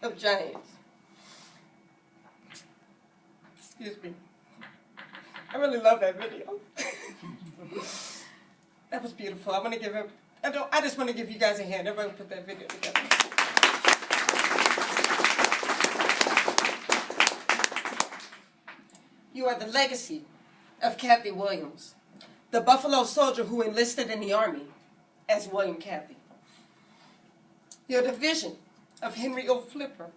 of giants. Excuse me. I really love that video. That was beautiful. I want to give him, I just want to give you guys a hand. Everybody put that video together. You are the legacy of Kathy Williams, the Buffalo soldier who enlisted in the Army as William Kathy. You're the vision of Henry O. Flipper,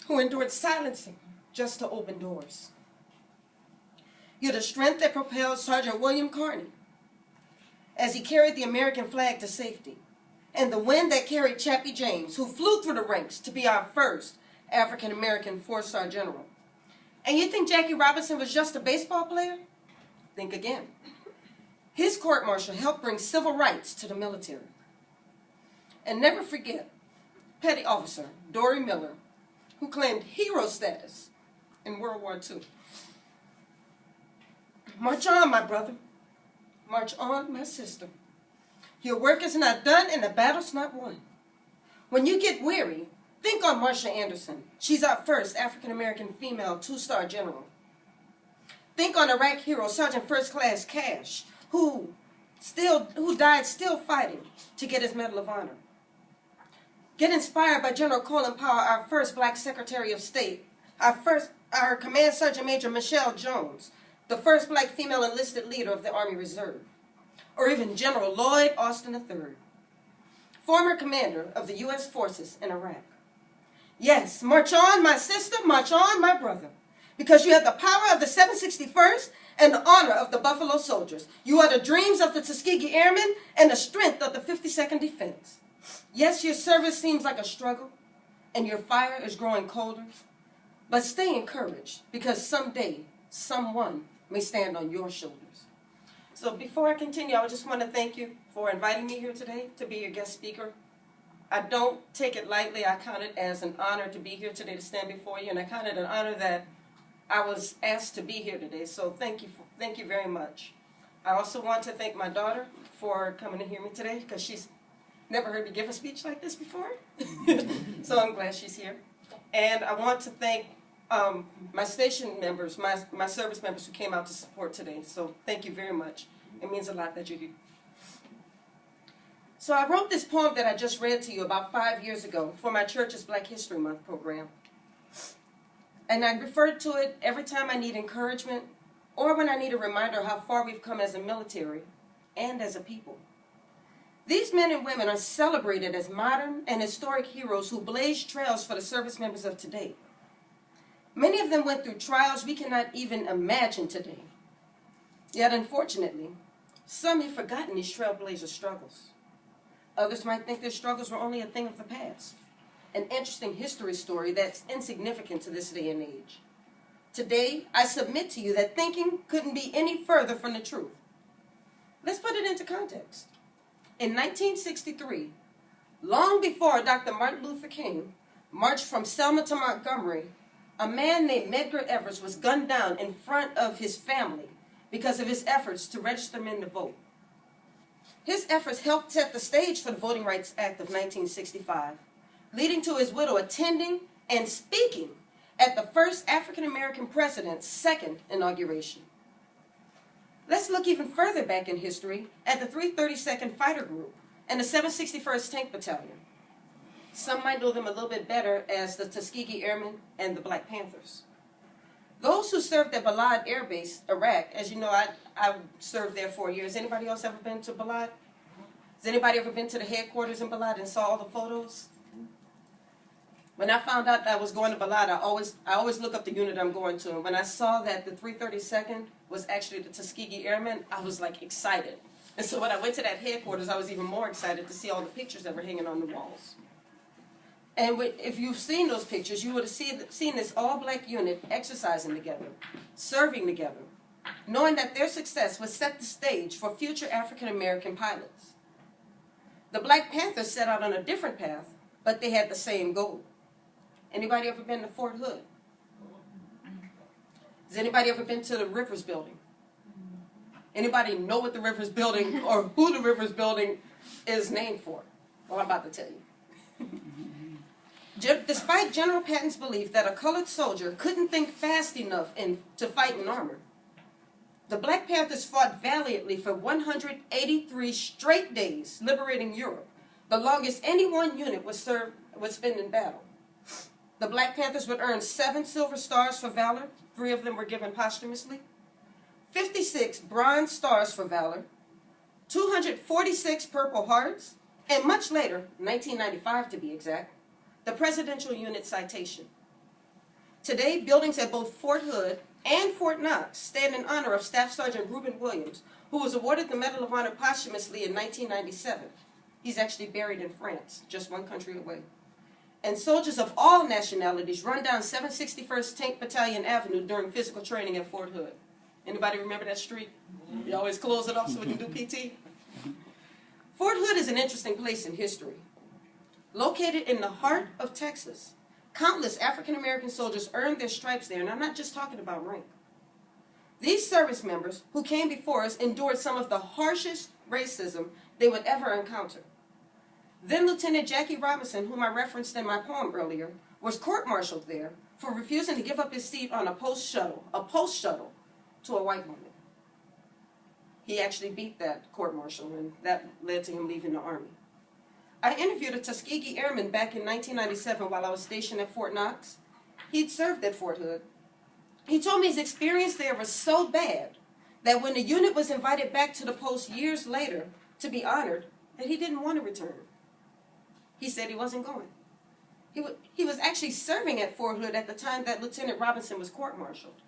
who endured silencing just to open doors. You're the strength that propelled Sergeant William Carney as he carried the American flag to safety, and the wind that carried Chappie James, who flew through the ranks to be our first African-American four-star general. And you think Jackie Robinson was just a baseball player? Think again. His court-martial helped bring civil rights to the military. And never forget Petty Officer Dory Miller, who claimed hero status in World War II. March on, my brother. March on, my sister. Your work is not done and the battle's not won. When you get weary, think on Marsha Anderson. She's our first African-American female two-star general. Think on Iraq hero Sergeant First Class Cash, who died still fighting to get his Medal of Honor. Get inspired by General Colin Powell, our first black Secretary of State, our Command Sergeant Major Michelle Jones, the first black female enlisted leader of the Army Reserve, or even General Lloyd Austin III, former commander of the U.S. forces in Iraq. Yes, march on, my sister, march on, my brother, because you have the power of the 761st and the honor of the Buffalo Soldiers. You are the dreams of the Tuskegee Airmen and the strength of the 52nd Defense. Yes, your service seems like a struggle, and your fire is growing colder, but stay encouraged, because someday, someone may stand on your shoulders. So before I continue, I just want to thank you for inviting me here today to be your guest speaker. I don't take it lightly. I count it as an honor to be here today to stand before you, and I count it an honor that I was asked to be here today. So thank you very much. I also want to thank my daughter for coming to hear me today, because she's never heard me give a speech like this before. So I'm glad she's here. And I want to thank my station members, my service members who came out to support today. So thank you very much. It means a lot that you're here. So I wrote this poem that I just read to you about 5 years ago for my church's Black History Month program. And I refer to it every time I need encouragement or when I need a reminder how far we've come as a military and as a people. These men and women are celebrated as modern and historic heroes who blazed trails for the service members of today. Many of them went through trials we cannot even imagine today. Yet, unfortunately, some have forgotten these trailblazer struggles. Others might think their struggles were only a thing of the past, an interesting history story that's insignificant to this day and age. Today, I submit to you that thinking couldn't be any further from the truth. Let's put it into context. In 1963, long before Dr. Martin Luther King marched from Selma to Montgomery, a man named Medgar Evers was gunned down in front of his family because of his efforts to register men to vote. His efforts helped set the stage for the Voting Rights Act of 1965, leading to his widow attending and speaking at the first African-American president's second inauguration. Let's look even further back in history at the 332nd Fighter Group and the 761st Tank Battalion. Some might know them a little bit better as the Tuskegee Airmen and the Black Panthers. Those who served at Balad Air Base, Iraq, as you know, I served there 4 years. Anybody else ever been to Balad? Has anybody ever been to the headquarters in Balad and saw all the photos? When I found out that I was going to Balad, I always look up the unit I'm going to. And when I saw that the 332nd was actually the Tuskegee Airmen, I was like excited. And so when I went to that headquarters, I was even more excited to see all the pictures that were hanging on the walls. And if you've seen those pictures, you would have seen this all-black unit exercising together, serving together, knowing that their success would set the stage for future African-American pilots. The Black Panthers set out on a different path, but they had the same goal. Anybody ever been to Fort Hood? Has anybody ever been to the Rivers Building? Anybody know what the Rivers Building or who the Rivers Building is named for? Well, I'm about to tell you. Despite General Patton's belief that a colored soldier couldn't think fast enough to fight in armor, the Black Panthers fought valiantly for 183 straight days, liberating Europe, the longest any one unit would spend in battle. The Black Panthers would earn 7 silver stars for valor, 3 of them were given posthumously, 56 bronze stars for valor, 246 purple hearts, and much later, 1995 to be exact, the Presidential Unit Citation. Today, buildings at both Fort Hood and Fort Knox stand in honor of Staff Sergeant Reuben Williams, who was awarded the Medal of Honor posthumously in 1997. He's actually buried in France, just one country away. And soldiers of all nationalities run down 761st Tank Battalion Avenue during physical training at Fort Hood. Anybody remember that street? You always close it off so we can do PT? Fort Hood is an interesting place in history. Located in the heart of Texas, countless African-American soldiers earned their stripes there, and I'm not just talking about rank. These service members who came before us endured some of the harshest racism they would ever encounter. Then Lieutenant Jackie Robinson, whom I referenced in my poem earlier, was court-martialed there for refusing to give up his seat on a post shuttle to a white woman. He actually beat that court-martial, and that led to him leaving the Army. I interviewed a Tuskegee Airman back in 1997 while I was stationed at Fort Knox. He'd served at Fort Hood. He told me his experience there was so bad that when the unit was invited back to the post years later to be honored, that he didn't want to return. He said he wasn't going. He was actually serving at Fort Hood at the time that Lieutenant Robinson was court-martialed.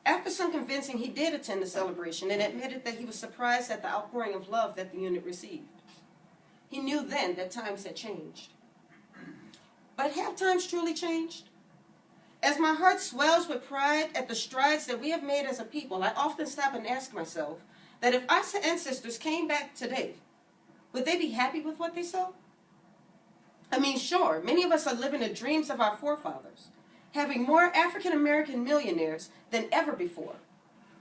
After some convincing, he did attend the celebration and admitted that he was surprised at the outpouring of love that the unit received. He knew then that times had changed. But have times truly changed? As my heart swells with pride at the strides that we have made as a people, I often stop and ask myself that if our ancestors came back today, would they be happy with what they saw? I mean, sure, many of us are living the dreams of our forefathers, having more African-American millionaires than ever before.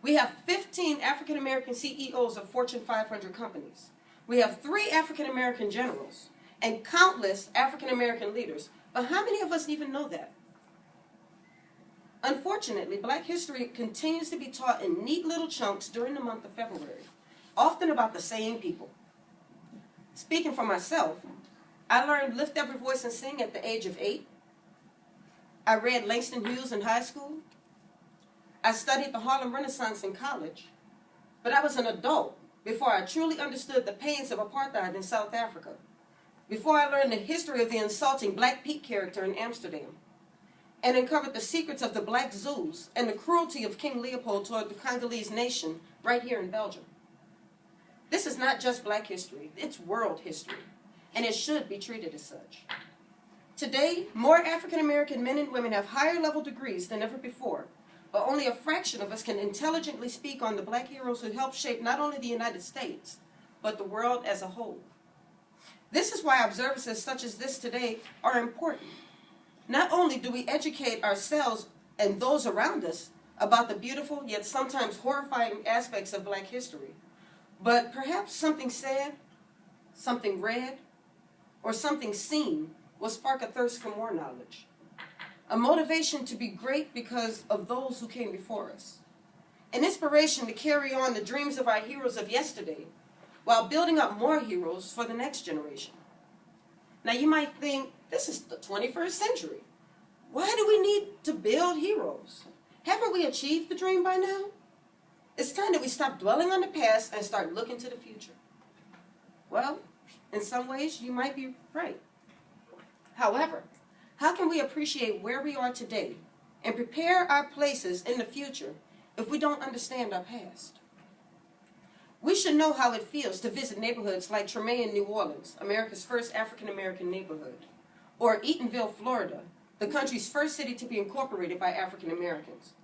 We have 15 African-American CEOs of Fortune 500 companies. We have 3 African-American generals and countless African-American leaders. But how many of us even know that? Unfortunately, Black history continues to be taught in neat little chunks during the month of February, often about the same people. Speaking for myself, I learned Lift Every Voice and Sing at the age of 8. I read Langston Hughes in high school. I studied the Harlem Renaissance in college. But I was an adult before I truly understood the pains of apartheid in South Africa, before I learned the history of the insulting Black Pete character in Amsterdam, and uncovered the secrets of the Black Zulus and the cruelty of King Leopold toward the Congolese nation right here in Belgium. This is not just Black history, it's world history, and it should be treated as such. Today, more African-American men and women have higher level degrees than ever before, but only a fraction of us can intelligently speak on the Black heroes who helped shape not only the United States, but the world as a whole. This is why observances such as this today are important. Not only do we educate ourselves and those around us about the beautiful yet sometimes horrifying aspects of Black history, but perhaps something said, something read, or something seen will spark a thirst for more knowledge. A motivation to be great because of those who came before us. An inspiration to carry on the dreams of our heroes of yesterday while building up more heroes for the next generation. Now you might think, this is the 21st century. Why do we need to build heroes? Haven't we achieved the dream by now? It's time that we stop dwelling on the past and start looking to the future. Well, in some ways, you might be right. However, how can we appreciate where we are today and prepare our places in the future if we don't understand our past? We should know how it feels to visit neighborhoods like Tremaine, New Orleans, America's first African-American neighborhood, or Eatonville, Florida, the country's first city to be incorporated by African-Americans.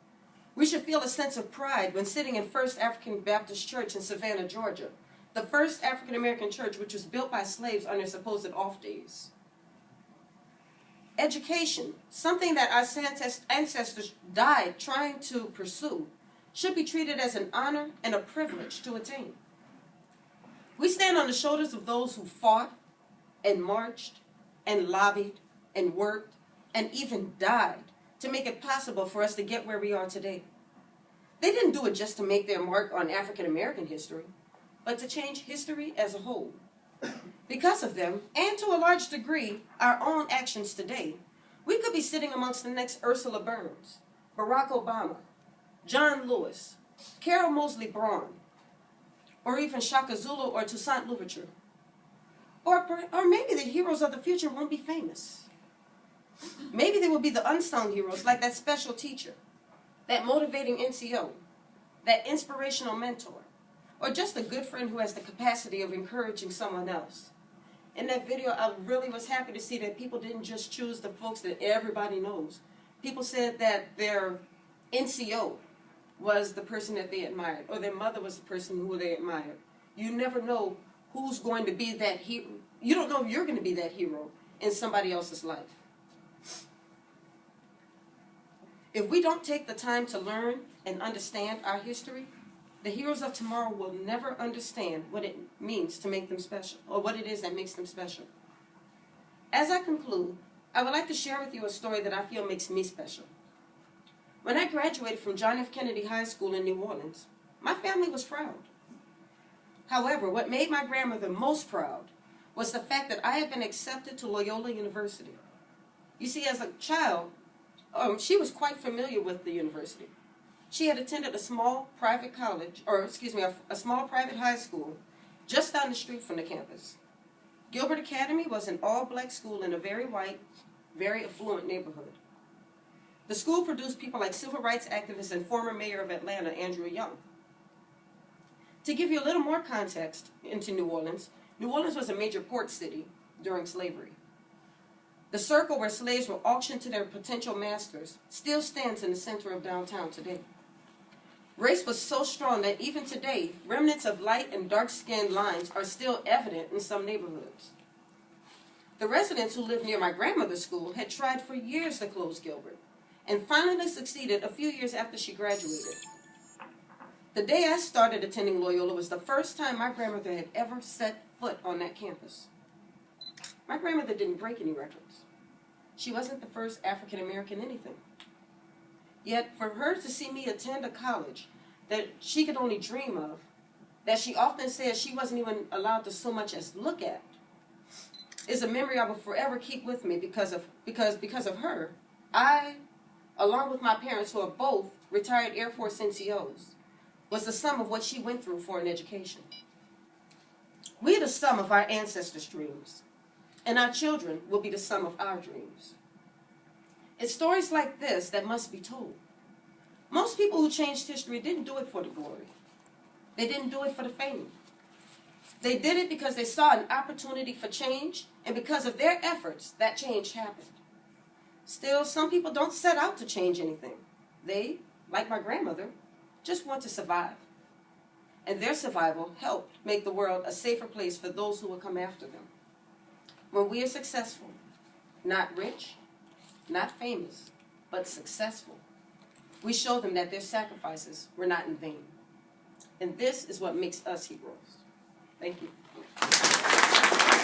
We should feel a sense of pride when sitting in First African Baptist Church in Savannah, Georgia, the first African-American church which was built by slaves on their supposed off days. Education, something that our ancestors died trying to pursue, should be treated as an honor and a privilege to attain. We stand on the shoulders of those who fought and marched and lobbied and worked and even died to make it possible for us to get where we are today. They didn't do it just to make their mark on African American history, but to change history as a whole. Because of them, and to a large degree, our own actions today, we could be sitting amongst the next Ursula Burns, Barack Obama, John Lewis, Carol Moseley Braun, or even Shaka Zulu or Toussaint Louverture. Or maybe the heroes of the future won't be famous. Maybe they will be the unsung heroes, like that special teacher, that motivating NCO, that inspirational mentor, or just a good friend who has the capacity of encouraging someone else. In that video, I really was happy to see that people didn't just choose the folks that everybody knows. People said that their NCO was the person that they admired, or their mother was the person who they admired. You never know who's going to be that hero. You don't know if you're going to be that hero in somebody else's life. If we don't take the time to learn and understand our history, the heroes of tomorrow will never understand what it means to make them special, or what it is that makes them special. As I conclude, I would like to share with you a story that I feel makes me special. When I graduated from John F. Kennedy High School in New Orleans, my family was proud. However, what made my grandmother most proud was the fact that I had been accepted to Loyola University. You see, as a child, she was quite familiar with the university. She had attended a small private college, a small private high school just down the street from the campus. Gilbert Academy was an all-black school in a very white, very affluent neighborhood. The school produced people like civil rights activist and former mayor of Atlanta, Andrew Young. To give you a little more context into New Orleans was a major port city during slavery. The circle where slaves were auctioned to their potential masters still stands in the center of downtown today. Race was so strong that even today, remnants of light and dark-skinned lines are still evident in some neighborhoods. The residents who lived near my grandmother's school had tried for years to close Gilbert, and finally succeeded a few years after she graduated. The day I started attending Loyola was the first time my grandmother had ever set foot on that campus. My grandmother didn't break any records. She wasn't the first African American anything. Yet for her to see me attend a college that she could only dream of, that she often says she wasn't even allowed to so much as look at, is a memory I will forever keep with me because of her. I, along with my parents, who are both retired Air Force NCOs, was the sum of what she went through for an education. We are the sum of our ancestors' dreams, and our children will be the sum of our dreams. It's stories like this that must be told. Most people who changed history didn't do it for the glory. They didn't do it for the fame. They did it because they saw an opportunity for change, and because of their efforts, that change happened. Still, some people don't set out to change anything. They, like my grandmother, just want to survive. And their survival helped make the world a safer place for those who will come after them. When we are successful, not rich, not famous, but successful, we show them that their sacrifices were not in vain. And this is what makes us heroes. Thank you.